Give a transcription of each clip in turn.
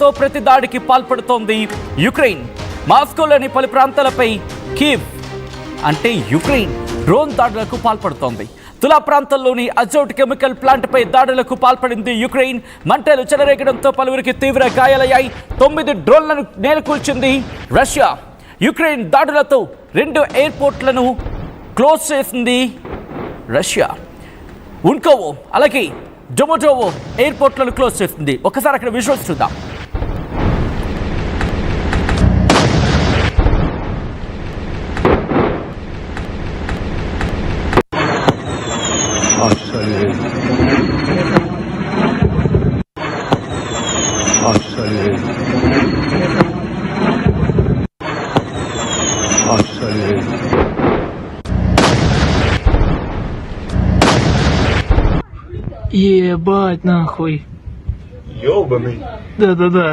తో ప్రతి దాడికి పాల్పడుతోంది యుక్రెయిన్. మాస్కోలోని పలు ప్రాంతాలపై కీవ్ అంటే యుక్రెయిన్ డ్రోన్ దాడులకు పాల్పడుతోంది. తులా ప్రాంతంలోని అజోట్ కెమికల్ ప్లాంట్పై దాడులకు పాల్పడింది యుక్రెయిన్. మంటలు చెలరేగడంతో పలువురికి తీవ్ర గాయాలయ్యాయి. 9 డ్రోన్లను నేలకూల్చింది రష్యా. యుక్రెయిన్ దాడులతో 2 ఎయిర్పోర్ట్లను క్లోజ్ చేసింది రష్యా. ఉన్కోవో అలాగే డొమోటోవో ఎయిర్పోర్ట్లను క్లోజ్ చేసింది. ఒకసారి అక్కడ విజువల్స్ చూద్దాం. Ебать нахуй. Ёбаный. Да.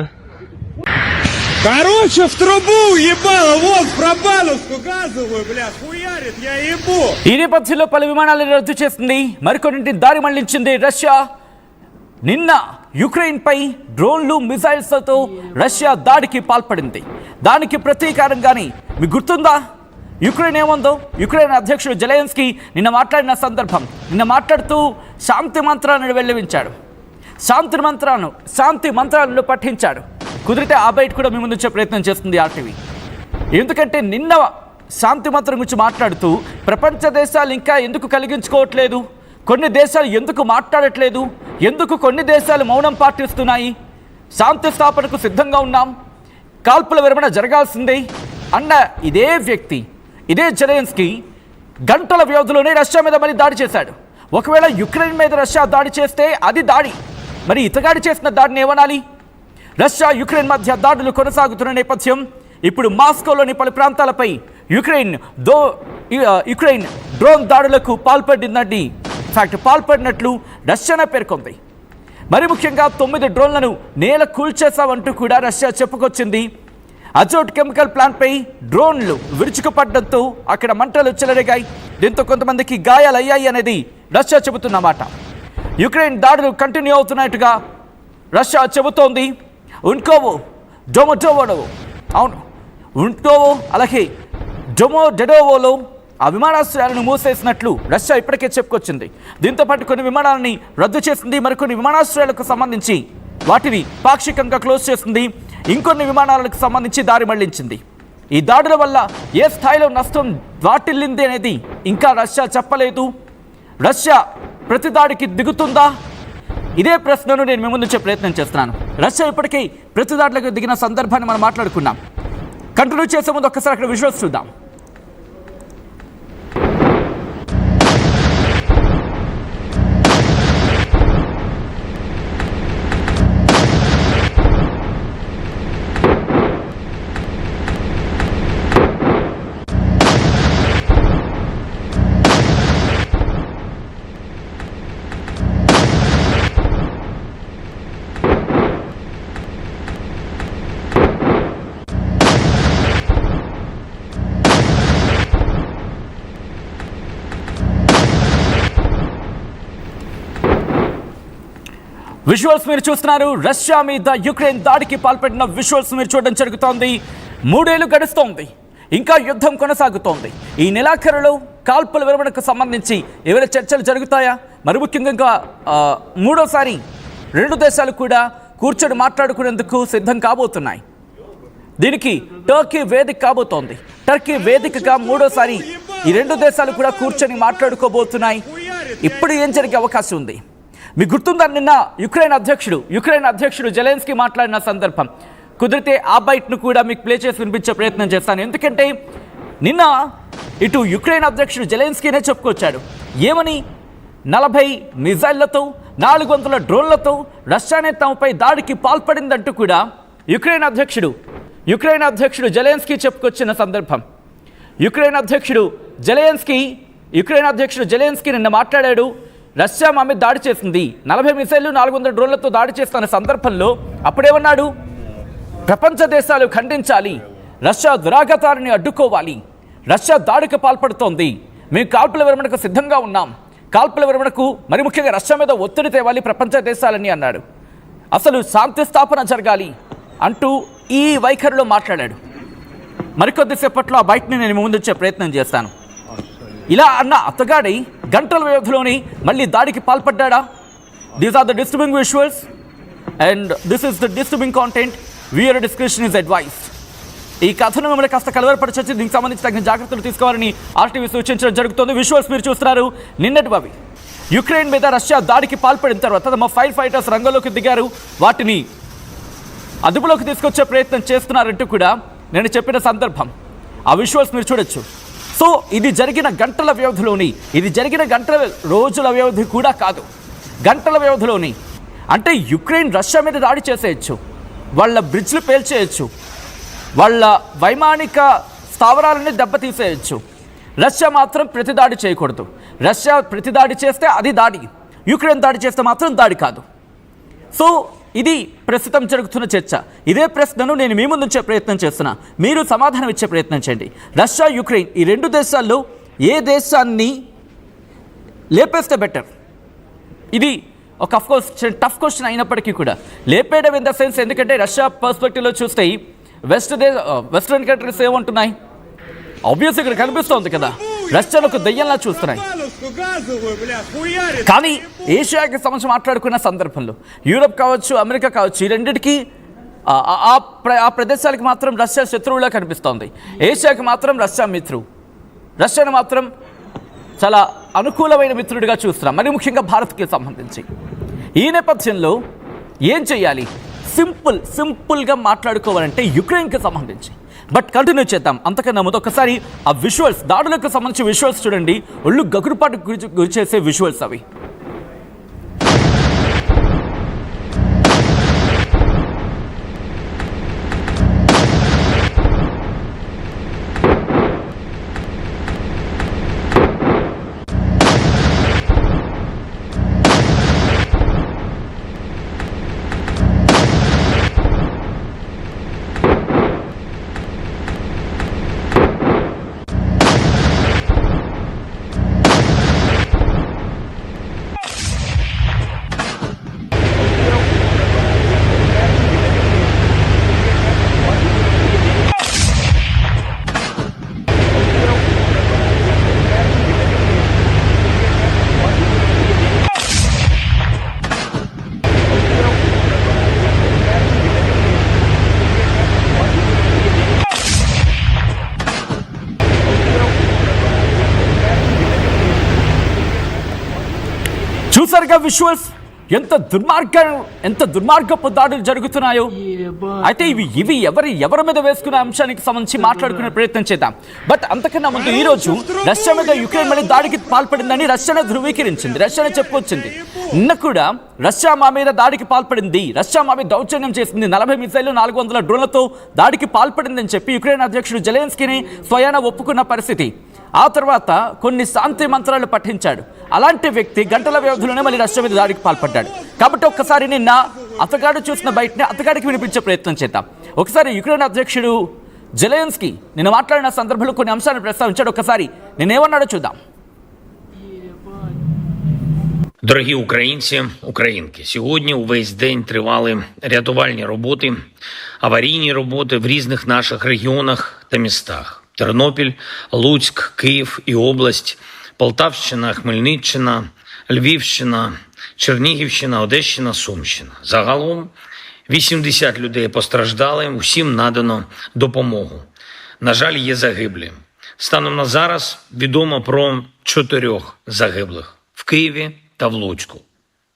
Короче, в трубу ебало, вот в пробаловку газовую, бля, хуярит, я ебу. ఈ నేపథ్యంలో పలు విమానాలను రద్దు చేసింది, మరికొన్నింటి దారి మళ్లించింది రష్యా. నిన్న యుక్రెయిన్ పై డ్రోన్లు మిసైల్స్తో రష్యా దాడికి పాల్పడింది. దానికి ప్రతీకారంగానే మీకు గుర్తుందా యుక్రెయిన్ ఏముందో? యుక్రెయిన్ అధ్యక్షుడు జెలెన్స్కీ నిన్న మాట్లాడిన సందర్భం, నిన్న మాట్లాడుతూ శాంతి మంత్రాలను వెల్లవించాడు. శాంతి మంత్రాలను పఠించాడు. కుదిరితే ఆ బయట కూడా మీ ముందు వచ్చే ప్రయత్నం చేస్తుంది ఆర్టీవీ. ఎందుకంటే నిన్న శాంతి మంత్రం గురించి మాట్లాడుతూ ప్రపంచ దేశాలు ఇంకా ఎందుకు కలిగించుకోవట్లేదు, కొన్ని దేశాలు ఎందుకు మాట్లాడట్లేదు, ఎందుకు కొన్ని దేశాలు మౌనం పాటిస్తున్నాయి, శాంతి స్థాపనకు సిద్ధంగా ఉన్నాం, కాల్పుల విరమణ జరగాల్సిందే అన్న ఇదే వ్యక్తి, ఇదే జెలెన్స్కీ గంటల వ్యవధిలోనే రష్యా మీద మళ్ళీ దాడి చేశాడు. ఒకవేళ యుక్రెయిన్ మీద రష్యా దాడి చేస్తే అది దాడి, మరి ఇతగాడి చేసిన దాడిని ఏమనాలి? రష్యా యుక్రెయిన్ మధ్య దాడులు కొనసాగుతున్న నేపథ్యం ఇప్పుడు మాస్కోలోని పలు ప్రాంతాలపై యుక్రెయిన్ డ్రోన్ దాడులకు పాల్పడినట్లు రష్యానే పేర్కొంది. మరి ముఖ్యంగా 9 డ్రోన్లను నేల కూల్చేశామంటూ కూడా రష్యా చెప్పుకొచ్చింది. అజోట్ కెమికల్ ప్లాంట్పై డ్రోన్లు విరుచుకుపడడంతో అక్కడ మంటలు చెలరేగాయి. దీంతో కొంతమందికి గాయాలయ్యాయి అనేది రష్యా చెబుతున్నమాట. యుక్రెయిన్ దాడులు కంటిన్యూ అవుతున్నట్టుగా రష్యా చెబుతోంది. ఉన్కోవో అలాగే డొమోడెడోవోలో ఆ విమానాశ్రయాలను మూసేసినట్లు రష్యా ఇప్పటికే చెప్పుకొచ్చింది. దీంతో పాటు కొన్ని విమానాలని రద్దు చేసింది, మరికొన్ని విమానాశ్రయాలకు సంబంధించి వాటిని పాక్షికంగా క్లోజ్ చేసింది, ఇంకొన్ని విమానాలకు సంబంధించి దారి మళ్లించింది. ఈ దాడుల వల్ల ఏ స్థాయిలో నష్టం వాటిల్లింది అనేది ఇంకా రష్యా చెప్పలేదు. రష్యా ప్రతి దాడికి దిగుతుందా? ఇదే ప్రశ్నను నేను మీ ముందు ప్రయత్నం చేస్తున్నాను. రష్యా ఇప్పటికీ ప్రతి దాడులకు దిగిన సందర్భాన్ని మనం మాట్లాడుకున్నాం. కంటిన్యూ చేసే ముందు ఒక్కసారి అక్కడ విజువల్స్ చూద్దాం. విజువల్స్ మీరు చూస్తున్నారు. రష్యా మీద యుక్రెయిన్ దాడికి పాల్పడిన విజువల్స్ మీరు చూడడం జరుగుతోంది. 3 ఏళ్లు గడుస్తోంది, ఇంకా యుద్ధం కొనసాగుతోంది. ఈ నెలాఖరులో కాల్పుల విరమణకు సంబంధించి ఏవైనా చర్చలు జరుగుతాయా? మరి ముఖ్యంగా మూడోసారి 2 దేశాలు కూడా కూర్చొని మాట్లాడుకునేందుకు సిద్ధం కాబోతున్నాయి. దీనికి టర్కీ వేదిక కాబోతోంది. టర్కీ వేదికగా మూడోసారి ఈ 2 దేశాలు కూడా కూర్చొని మాట్లాడుకోబోతున్నాయి. ఇప్పుడు ఏం జరిగే అవకాశం ఉంది? మీకు గుర్తుందా నిన్న యుక్రెయిన్ అధ్యక్షుడు జెలెన్స్కీ మాట్లాడిన సందర్భం? కుదిరితే ఆ బైట్ను కూడా మీకు ప్లే చేసి వినిపించే ప్రయత్నం చేస్తాను. ఎందుకంటే నిన్న ఇటు యుక్రెయిన్ అధ్యక్షుడు జెలెన్స్కీనే చెప్పుకొచ్చాడు. ఏమని? 40 మిజైళ్లతో 400 డ్రోన్లతో రష్యానే తమపై దాడికి పాల్పడిందంటూ కూడా యుక్రెయిన్ అధ్యక్షుడు జెలెన్స్కీ చెప్పుకొచ్చిన సందర్భం. యుక్రెయిన్ అధ్యక్షుడు జెలెన్స్కీ నిన్న మాట్లాడాడు. రష్యా మా మీద దాడి చేసింది, 40 మిసైళ్లు 400 డ్రోన్లతో దాడి చేస్తున్న సందర్భంలో అప్పుడేమన్నాడు? ప్రపంచ దేశాలు ఖండించాలి, రష్యా దురాగతాన్ని అడ్డుకోవాలి, రష్యా దాడికి పాల్పడుతోంది, మేము కాల్పుల విరమణకు సిద్ధంగా ఉన్నాం, కాల్పుల విరమణకు మరి ముఖ్యంగా రష్యా మీద ఒత్తిడి తేవాలి ప్రపంచ దేశాలని అన్నాడు. అసలు శాంతి స్థాపన జరగాలి, అంటూ ఈ వైఖరిలో మాట్లాడాడు. మరికొద్దిసేపట్లో ఆ బయటని నేను ముందుంచే ప్రయత్నం చేస్తాను. ఇలా అన్న అతగాడి గంటల వ్యవధిలోని మళ్ళీ దాడికి పాల్పడ్డా? These are the disturbing visuals and this is the disturbing content. Viewer description is advise. ఈ కథను మిమ్మల్ని కాస్త కలవరపరచొచ్చు. దీనికి సంబంధించి తగిన జాగ్రత్తలు తీసుకోవాలని ఆర్టీవీ సూచించడం జరుగుతుంది. విజువల్స్ మీరు చూస్తున్నారు. నిన్నటి అవి యుక్రెయిన్ మీద రష్యా దాడికి పాల్పడిన తర్వాత తమ ఫైర్ ఫైటర్స్ రంగంలోకి దిగారు. వాటిని అదుపులోకి తీసుకొచ్చే ప్రయత్నం చేస్తున్నారంటూ కూడా నేను చెప్పిన సందర్భం. ఆ విజువల్స్ మీరు చూడొచ్చు. సో ఇది జరిగిన గంటల వ్యవధిలోని, ఇది జరిగిన గంటల రోజుల వ్యవధి కూడా కాదు, గంటల వ్యవధిలోని. అంటే యుక్రెయిన్ రష్యా మీద దాడి చేసేయచ్చు, వాళ్ళ బ్రిడ్జ్లు పేల్చేయచ్చు, వాళ్ళ వైమానిక స్థావరాలని దెబ్బతీసేయచ్చు. రష్యా మాత్రం ప్రతిదాడి చేయకూడదు. రష్యా ప్రతిదాడి చేస్తే అది దాడి, యుక్రెయిన్ దాడి చేస్తే మాత్రం దాడి కాదు. సో ఇది ప్రస్తుతం జరుగుతున్న చర్చ. ఇదే ప్రశ్నను నేను మీ ముందు ఉంచే ప్రయత్నం చేస్తున్నా. మీరు సమాధానం ఇచ్చే ప్రయత్నం చేయండి. రష్యా, యుక్రెయిన్ ఈ రెండు దేశాల్లో ఏ దేశాన్ని లేపేస్తే బెటర్? ఇది ఒక అఫ్కోర్స్ టఫ్ క్వశ్చన్ అయినప్పటికీ కూడా లేపేయడం ఇన్ ద సెన్స్, ఎందుకంటే రష్యా పర్స్పెక్టివ్లో చూస్తే వెస్ట్రన్ కంట్రీస్ ఏమంటున్నాయి? ఆబ్వియస్ ఇక్కడ కనిపిస్తోంది కదా, రష్యాను ఒక దయ్యంలా చూస్తున్నాయి. కానీ ఏషియాకి సంబంధించి మాట్లాడుకున్న సందర్భంలో యూరప్ కావచ్చు, అమెరికా కావచ్చు, ఈ రెండింటికి ఆ ప్రదేశాలకి మాత్రం రష్యా శత్రువులా కనిపిస్తోంది. ఏషియాకి మాత్రం రష్యా మిత్రువు, రష్యాను మాత్రం చాలా అనుకూలమైన మిత్రుడిగా చూస్తున్నాం, మరి ముఖ్యంగా భారత్కి సంబంధించి. ఈ నేపథ్యంలో ఏం చేయాలి? సింపుల్గా మాట్లాడుకోవాలంటే యుక్రెయిన్కి సంబంధించి. బట్ కంటిన్యూ చేద్దాం. అంతకన్నా ముందు ఒకసారి ఆ విజువల్స్, దాడులకు సంబంధించి విజువల్స్ చూడండి. ఒళ్ళు గగురుపాటు గురి చేసే విజువల్స్ అవి. చూసారుగా విజువల్స్, ఎంత దుర్మార్గపు దాడులు జరుగుతున్నాయో. అయితే ఇవి ఎవరి మీద వేసుకునే అంశానికి సంబంధించి మాట్లాడుకునే ప్రయత్నం చేద్దాం. బట్ అంతకన్నా ముందు ఈ రోజు రష్యా మీద యుక్రెయిన్ మళ్ళీ దాడికి పాల్పడిందని రష్యానే ధృవీకరించింది, రష్యానే చెప్పుకొచ్చింది. నిన్న కూడా రష్యా మా మీద దాడికి పాల్పడింది, రష్యా మా మీద దౌర్జన్యం చేసింది, 40 మిసైళ్లు 400 డ్రోన్లతో దాడికి పాల్పడిందని చెప్పి యుక్రెయిన్ అధ్యక్షుడు జెలెన్స్కీని స్వయాన ఒప్పుకున్న పరిస్థితి. ఆ తర్వాత కొన్ని శాంతి మంత్రాలు పఠించాడు. అలాంటి వ్యక్తి గంటల వ్యవధిలోనే మళ్ళీ రష్యా మీద దాడికి పాల్పడ్డాడు. కాబట్టి ఒక్కసారి నిన్న అతగాడు చూసిన బయటనే అతగాడికి వినిపించే ప్రయత్నం చేద్దాం. ఒకసారి యుక్రెయిన్ అధ్యక్షుడు జెలెన్స్కీ నిన్న మాట్లాడిన సందర్భంలో కొన్ని అంశాలను ప్రస్తావించాడు. ఒకసారి నేనేమన్నాడో చూద్దాం. Дорогі українці, українки, сьогодні увесь день тривали рятувальні роботи, аварійні роботи в різних наших регіонах та містах. Тернопіль, Луцьк, Київ і область, Полтавщина, Хмельниччина, Львівщина, Чернігівщина, Одещина, Сумщина. Загалом 80 людей постраждали, усім надано допомогу. На жаль, є загиблі. Станом на зараз відомо про 4 загиблих в Києві та в Луцьку.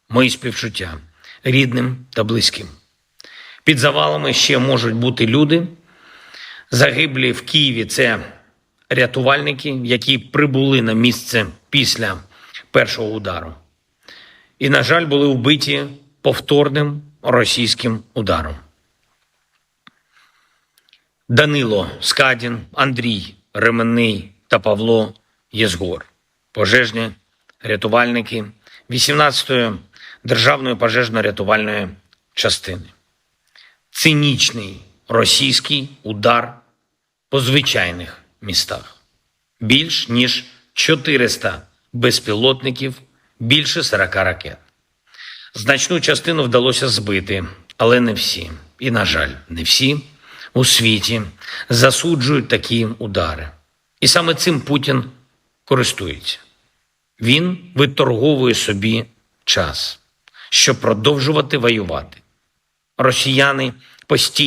Мої співчуття рідним та близьким. Під завалами ще можуть бути люди. Загиблі в Києві – це рятувальники, які прибули на місце після першого удару. І, на жаль, були вбиті повторним російським ударом. Данило Скадін, Андрій Ременний та Павло Єзгор. Пожежні рятувальники 18-ї Державної пожежно-рятувальної частини. Цинічний російський удар по звичайних містах. Більш ніж 400 безпілотників, більше 40 ракет. Значну частину вдалося збити, але не всі. І, на жаль, не всі у світі засуджують такі удари. І саме цим Путін користується. Він виторговує собі час, щоб продовжувати воювати. Росіяни постійно